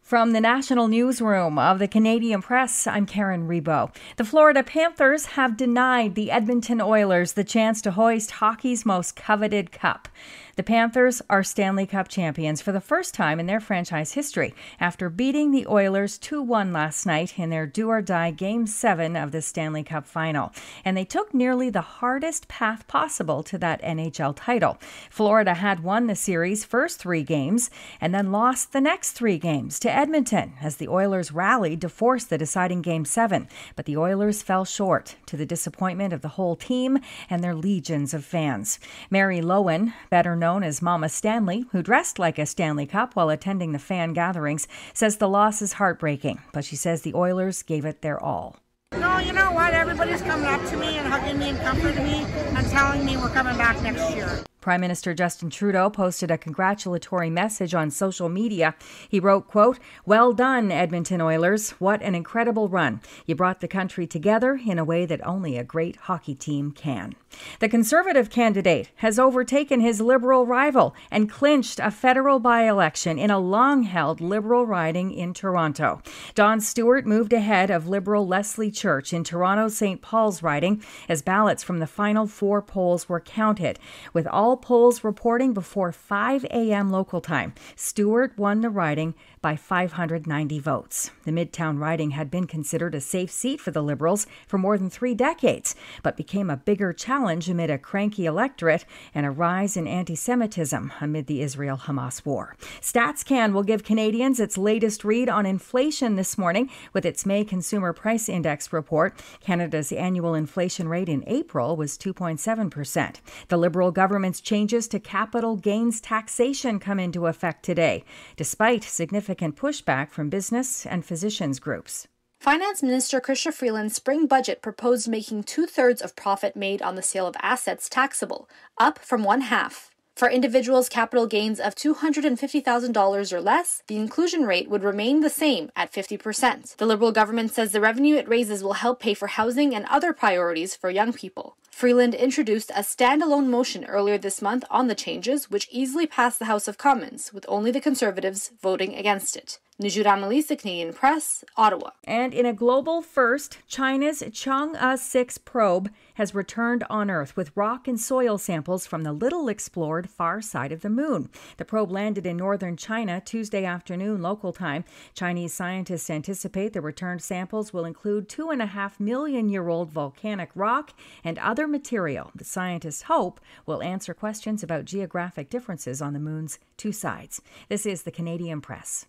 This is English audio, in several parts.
From the national newsroom of the Canadian Press, I'm Karen Rebo. The Florida Panthers have denied the Edmonton Oilers the chance to hoist hockey's most coveted cup. The Panthers are Stanley Cup champions for the first time in their franchise history after beating the Oilers 2-1 last night in their do-or-die Game 7 of the Stanley Cup final. And they took nearly the hardest path possible to that NHL title. Florida had won the series' first 3 games and then lost the next 3 games to Edmonton as the Oilers rallied to force the deciding Game 7. But the Oilers fell short, to the disappointment of the whole team and their legions of fans. Mary Lowen, better known as Mama Stanley, who dressed like a Stanley Cup while attending the fan gatherings, says the loss is heartbreaking, but she says the Oilers gave it their all. No, you know what? Everybody's coming up to me and hugging me and comforting me and telling me we're coming back next year. Prime Minister Justin Trudeau posted a congratulatory message on social media. He wrote, quote, "Well done, Edmonton Oilers. What an incredible run. You brought the country together in a way that only a great hockey team can." The Conservative candidate has overtaken his Liberal rival and clinched a federal by-election in a long-held Liberal riding in Toronto. Don Stewart moved ahead of Liberal Leslie Church in Toronto's St. Paul's riding as ballots from the final 4 polls were counted. With all polls reporting before 5 a.m. local time, Stewart won the riding by 590 votes. The Midtown riding had been considered a safe seat for the Liberals for more than 3 decades, but became a bigger challenge amid a cranky electorate and a rise in anti-Semitism amid the Israel-Hamas war. StatsCan will give Canadians its latest read on inflation this morning with its May Consumer Price Index report. Canada's annual inflation rate in April was 2.7%. The Liberal government's changes to capital gains taxation come into effect today, despite significant pushback from business and physicians groups. Finance Minister Chrystia Freeland's spring budget proposed making 2/3 of profit made on the sale of assets taxable, up from 1/2. For individuals' capital gains of $250,000 or less, the inclusion rate would remain the same at 50%. The Liberal government says the revenue it raises will help pay for housing and other priorities for young people. Freeland introduced a standalone motion earlier this month on the changes, which easily passed the House of Commons, with only the Conservatives voting against it. Niju Ramalise, the Canadian Press, Ottawa. And in a global first, China's Chang'e 6 probe has returned on Earth with rock and soil samples from the little-explored far side of the moon. The probe landed in northern China Tuesday afternoon local time. Chinese scientists anticipate the returned samples will include 2.5-million-year-old volcanic rock and other material the scientists hope will answer questions about geographic differences on the moon's 2 sides. This is the Canadian Press.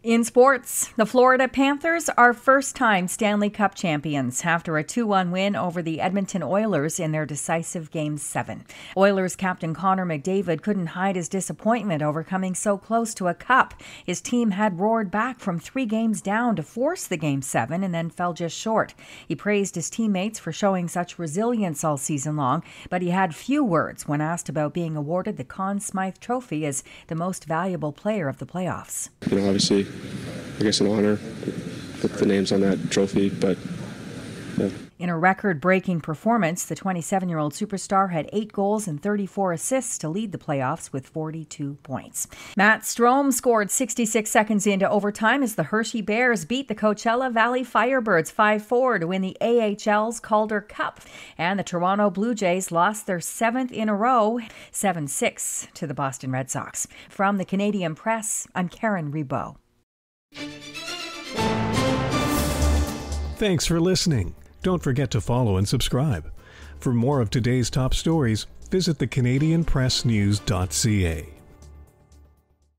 In sports, the Florida Panthers are first-time Stanley Cup champions after a 2-1 win over the Edmonton Oilers in their decisive Game 7. Oilers captain Connor McDavid couldn't hide his disappointment over coming so close to a cup. His team had roared back from 3 games down to force the Game 7 and then fell just short. He praised his teammates for showing such resilience all season long, but he had few words when asked about being awarded the Conn Smythe Trophy as the most valuable player of the playoffs. Obviously, I guess an honor to put the names on that trophy, but yeah. In a record-breaking performance, the 27-year-old superstar had 8 goals and 34 assists to lead the playoffs with 42 points. Matt Strome scored 66 seconds into overtime as the Hershey Bears beat the Coachella Valley Firebirds 5-4 to win the AHL's Calder Cup. And the Toronto Blue Jays lost their 7th in a row, 7-6 to the Boston Red Sox. From the Canadian Press, I'm Karen Rebo. Thanks for listening. Don't forget to follow and subscribe. For more of today's top stories, visit thecanadianpressnews.ca.